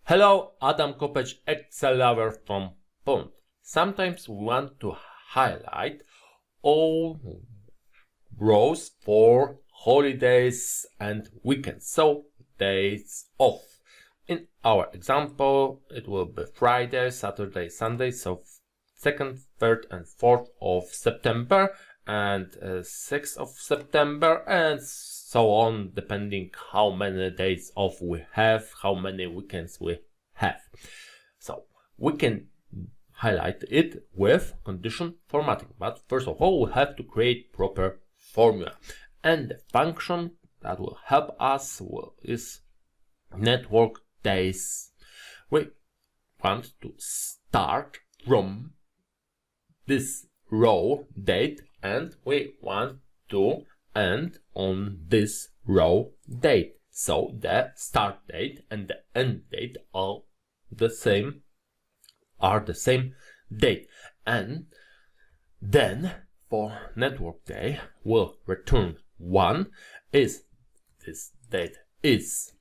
Hello, Adam Kopeć, Excel lover from Poland. Sometimes we want to highlight all rows for holidays and weekends, so days off. In our example, it will be Friday, Saturday, Sunday, so 2nd, 3rd and 4th of September and 6th of September and so on, depending how many days off we have, how many weekends we have. So we can highlight it with condition formatting, but first of all we have to create proper formula, and the function that will help us is network days. We want to start from this row date and we want to end on this row date. So the start date and the end date are the same date. And then for network day we'll return 1 is this date is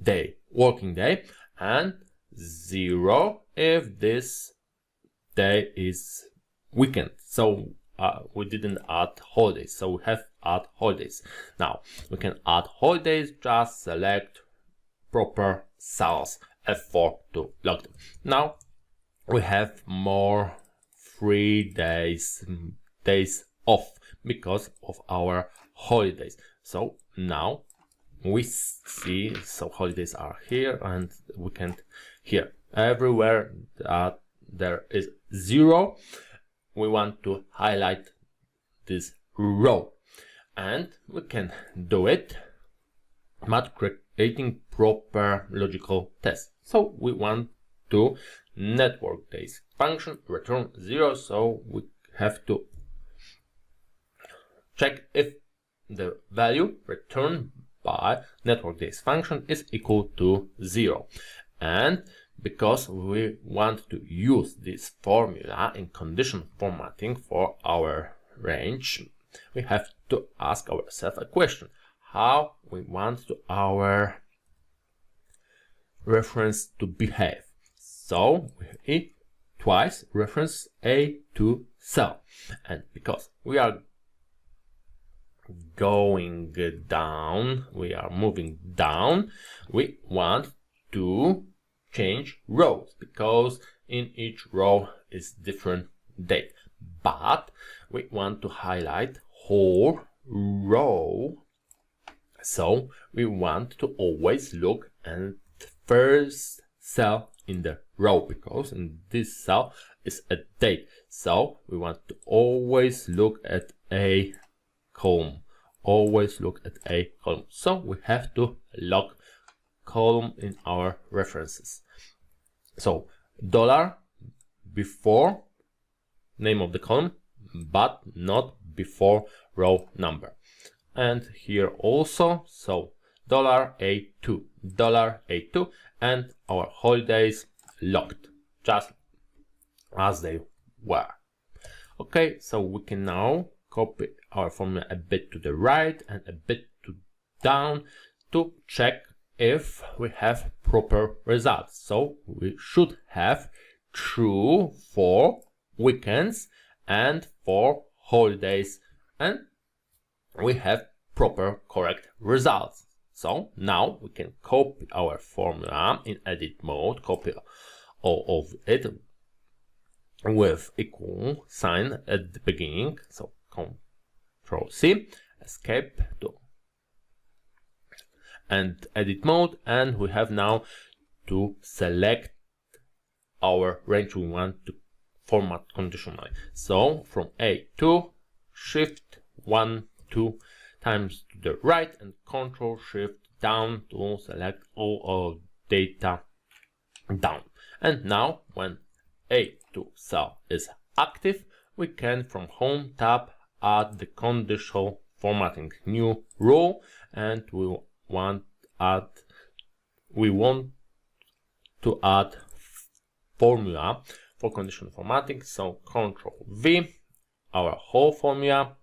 day working day, and 0 if this day is weekend. So we didn't add holidays, so we have add holidays. Now we can add holidays, just select proper cells, F4 to log them. Now we have more 3 days off because of our holidays. So now we see, so holidays are here and weekend here. Everywhere that there is 0, we want to highlight this row, and we can do it by creating proper logical test. So we want to network days function return 0, so we have to check if the value returned by network days function is equal to 0. And because we want to use this formula in condition formatting for our range, we have to ask ourselves a question: how we want to our reference to behave. So we twice reference A to cell, and because we are going down, we are moving down, we want to change rows because in each row is different date, but we want to highlight whole row, so we want to always look at the first cell in the row because in this cell is a date, so we want to always look at a column, so we have to log column in our references. So dollar before name of the column but not before row number, and here also, so $A2 and our holidays logged just as they were. Okay, so we can now copy our formula a bit to the right and a bit to down to check if we have proper results. So we should have true for weekends and for holidays, and we have proper correct results. So now we can copy our formula in edit mode, copy all of it with equal sign at the beginning. So Ctrl C, escape to and edit mode, and we have now to select our range we want to format conditionally. So from A2, Shift 1, 2 times to the right and Ctrl Shift down to select all our data down. And now when A2 cell is active, we can from Home tab add the conditional formatting new row, and we want to add formula for conditional formatting. So Ctrl V, our whole formula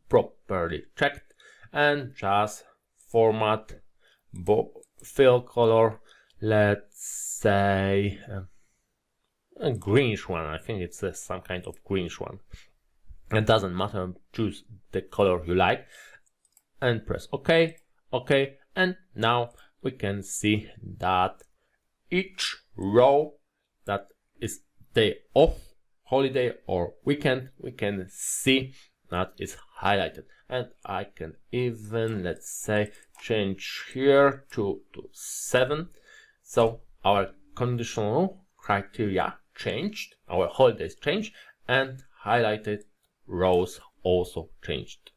properly checked, and just format fill color let's say a greenish one. I think it's some kind of greenish one. It doesn't matter, choose the color you like and press OK, OK, and now we can see that each row that is day off, holiday or weekend, we can see that is highlighted. And I can even, let's say, change here to 7. So our conditional criteria changed, our holidays changed, and highlighted rows also changed.